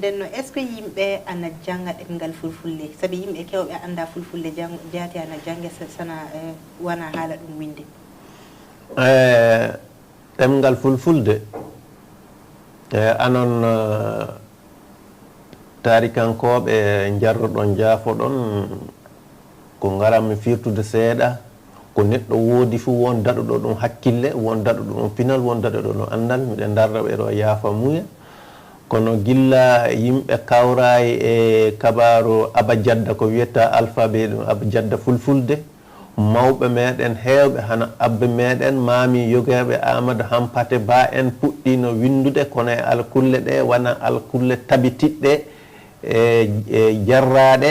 denno est ce que yimɓe ana janga ɗemngal fulfulde sabi yimɓe kewɓe anda fulfulde jaati ana jange sana wana haala ɗum winde ɗemngal fulfulde anon tarikankoɓe jarroɗon jaafoɗon ko ngaranmi firtude seeɗa ko neɗɗo woodi fuu won daɗoɗo ɗum hakkille won daɗoɗo ɗum pinal won daɗoɗo ɗum andal miɗen darra ɓe ɗo yaafa muya kono gilla yimɓe kawrayi e kabaru abajadda ko wiyetta alphabet ɗum abajadda fulfulde mawɓe meɗen heewɓe hana abbe meɗen maami yogeɓe amadou hampate ba en puɗɗino windude kono e alkulle ɗe wona alkulle tabitiɗɗe e jarraɗe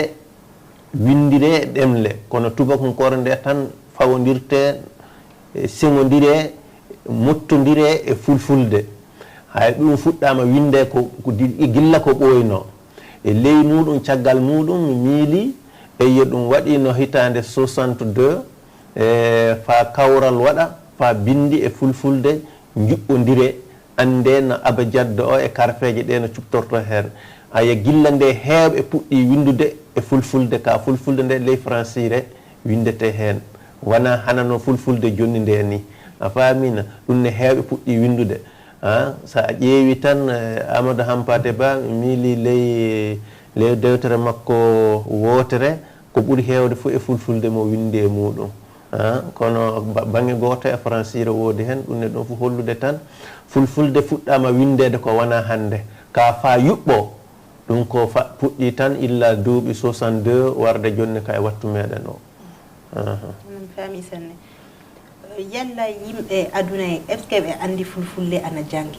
windire ɗemle kono tubakonkore nde tan fawodirte seŋodire mottodire e fulfulde hay ɗum fuɗɗama winde ko gilla ko ɓoyno e ley muɗum caggal muɗum mi miili eyo ɗum waɗino hitande 62 fa kawral waɗa fa bindi e fulfulde juɓɓodire ande no abajadde o e karfeje ɗe no cuptorto hen aya gilla nde heewɓe puɗɗi windude e fulfulde ka fulfulde nde ley francire windete hen wona hanano fulfulde jonni nde ni a famina ɗum ne heewɓe puɗɗi windude sa a ƴeewi tan amadou hampate ba miili ley dewtere makko wootere ko ɓuri heewde fof e fulfulde mo windi e muɗum kono bange goto e francire woodi hen ɗum ne ɗum fof hollude tan fulfulde fuɗɗama windede ko wona hande ka fa yuɓɓo ɗum ko puɗɗi tan illa duuɓi 62 warde jonni ka e wattu meɗen o fami sanne yalla yimɓe aduna est ce que ɓe andi fulfulde ana jangi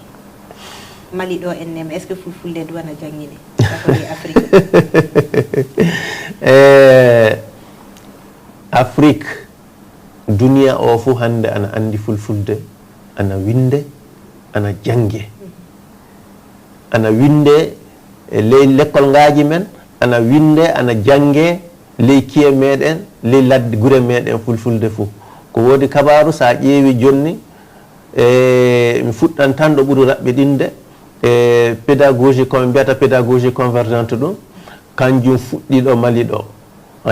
mali ɗo en nema est ce que fulfulde du ana jangine sakoye afrique afrique duniya o fo hande ana andi fulfulde ana winde ana jange ana winde ley l'école ngaji men ana winde ana jange ley kiye meɗen ley ladde gure meɗen fulfulde fo ko woodi kabaru sa ƴeewi jonni mi fuɗɗan tan ɗo ɓuri raɓɓiɗinde pédagogie koɓe mbiyata pédagogie convergente ɗum kanjum fuɗɗiɗo mali ɗo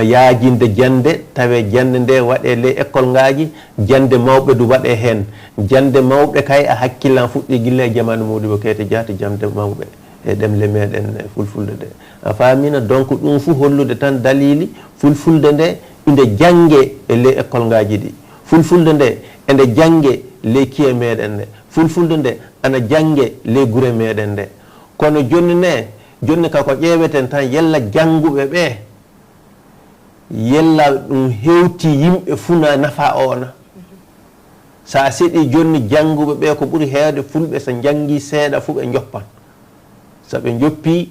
yaajinde jande tawe jande nde waɗe ley école ngaji jande mawɓe du waɗe hen jande mawɓe kay a hakkillan fuɗɗi guille e jamanu muɗum kete jaati jamde mawɓe e ɗemle meɗen fulfulde nde a famina donc ɗum fu hollude tan dalili fulfulde nde inde jange e ley école ngaji ɗi fulfulde nde ende jange ley kiye meɗen nde fulfulde nde ana jange ley gure meɗen nde kono jonni kako ƴeeweten tan yella janguɓe ɓe yella ɗum hewti yimɓe funa nafa ona sa seeɗi jonni janguɓe ɓe ko ɓuri heewde fulɓe so jangi seeɗa fu ɓe joppan so ɓe joppi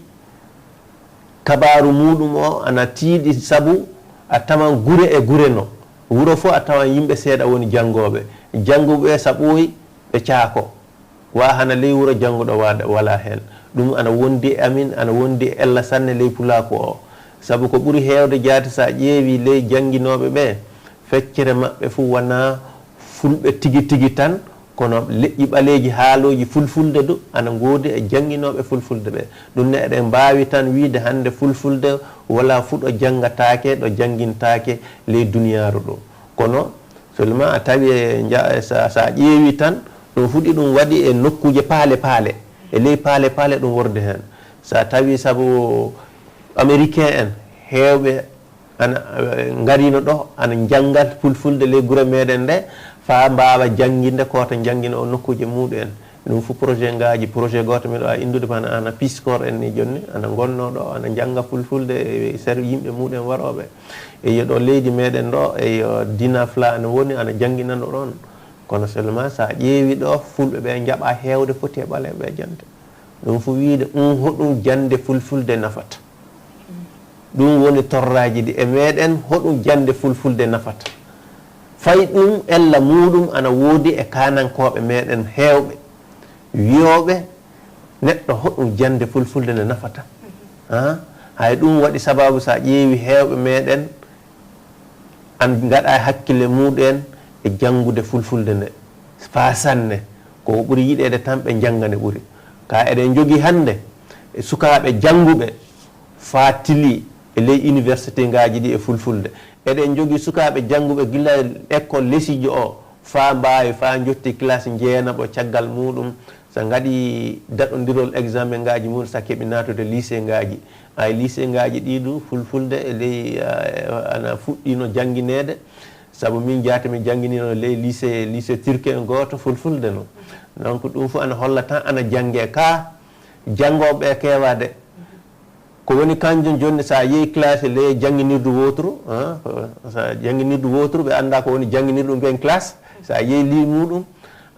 kabaru muɗum o ana tiiɗi sabu a tawan gure e gure no wuro fof a tawan yimɓe seeɗa woni jangoɓe janguɓe sa ɓooyi ɓe caako wa hana ley wuro janguɗo wala hen ɗum ana wondi e amin ana wondi e ella sanne ley pulaku o sabu ko ɓuri heewde jaati sa ƴeewi ley janguinoɓe ɓe feccere maɓɓe fo wona fulɓe tigi tan kono leƴƴi ɓaleji haaloji fulfulde du ana ngoodi e janguinoɓe fulfulde ɓe ɗum ne eɗen mbawi tan wiide hande fulfulde wala fu ɗo jangatake ɗo janguintake ley duniyaru ɗo kono seulement a tawi sa ƴeewi tan ɗum fuɗi ɗum waɗi e nokkuje paale e ley paale ɗum worde hen sa tawi saabu américain en heewɓe ana garino ɗo ana janggat fulfulde ley gure meɗen nde fa mbawa jangguinde kota jangguina o nokkuje muɗum ɗum fu projet goto miɗo a indude bana ana piscor en ni jonni ana gonno ɗo ana jangga fulfulde e ser yimɓe muɗum waroɓe eyo ɗo leydi meɗen ɗo eyo dina fla ana woni ana jangguinano ɗon kono seulement sa ƴeewi ɗo fulɓe ɓe jaaɓa heewde foti e ɓaleɓe jante ɗum fu wiide hoɗum jande fulfulde nafata ɗum woni torraji ɗi e meɗen hoɗum jande fulfulde nafata fay ɗum ella muɗum ana woodi e kanankoɓe meɗen heewɓe wiyoɓe neɗɗo hoɗum jande fulfulde nde nafata hay ɗum waɗi sababu sa ƴeewi heewɓe meɗen an gaɗa hakkille muɗen e jangude fulfulde nde fa sanne ko ɓuri yiɗede tan ɓe jangga nde ɓuri ka eɗen jogui hande sukaɓe jannguɓe fa tili e ley université ngaji ɗi e fulfulde eɗen jogui sukaɓe jannguɓe gila école lesijo o fa mbawi fa jotti classe jeenaɓo caggal muɗum so gaɗi daɗodirol examen ngaji muɗum sa keeɓi natude lycée ngaji ay lycée ngaji ɗiɗu fulfulde e ley ana fuɗɗino jangguinede saabu min jaata mi jangguinino ley lycée turquin goto fulfulde no donc ɗum fu ana holla tan ana jangge ka janggoɓe kewade ko woni kanjum joni sa yeehi classe ley jangguinirdu wotru sa jangguinirdu wotru ɓe anda ko woni jangguinirdu ɓen classe sa yeehi li muɗum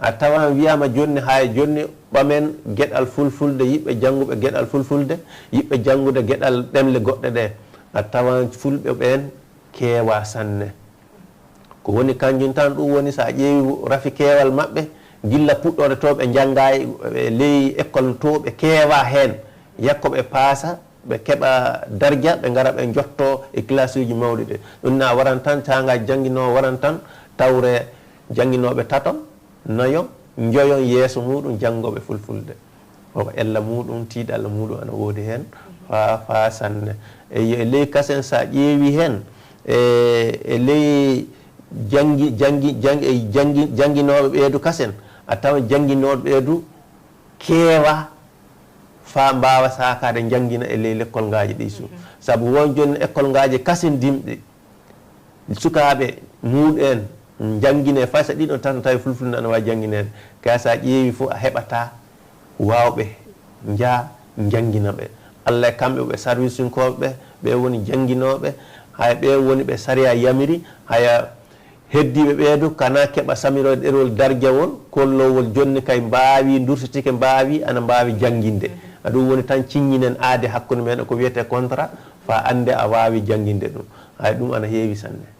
a tawan wiyama joni hay joni ɓamen gueɗal fulfulde yiɓɓe jangguɓe gueɗal fulfulde yiɓɓe janggude gueɗal ɗemle goɗɗe ɗe a tawan fulɓe ɓen keewa sanne ko woni kanjum tan ɗum woni sa ƴeewi rafi keewal maɓɓe gilla puɗɗode to ɓe janggayi ley école to ɓe keewa hen yakko ɓe paasa ɓe keɓa dardia ɓe gara ɓe jotto e classe uji mawɗi ɗe ɗum na waran tan cagaji jangguinowo waran tan tawre jangguinoɓe taton nayo joyon yeeso muɗum janggoɓe fulfulde o ella muɗum tiiɗalla muɗum ana woodi hen fa sanne e ley kasen sa ƴeewi hen e ley jangguinoɓe ɓeedu kasen a tawa jangguinoɓe ɓeedu keewa fa mbawa sakade jangguina e ley l'école ngaji ɗi su saabu won joni école ngaji kasindimɗe sukaɓe muɗen jangguine fa so ɗiɗon tan tawi fulfulde ana wawi jangguinede ka sa ƴeewi fof a heɓata wawɓe jangguina ɓe allah e kamɓe ɓe service unkoɓe ɓe woni jangguinoɓe hay ɓe woni ɓe saria yamiri haya heddiɓe ɓeedu kana keɓa samirode ɗerewol dardiawol kollowol jonni kay mbawi dursitike mbawi ana mbawi jangguinde ɗum woni tan ciññinen aade hakkude meɗen ko wiyete contrat fa ande a wawi jangguinde ɗum hay ɗum ana heewi sanne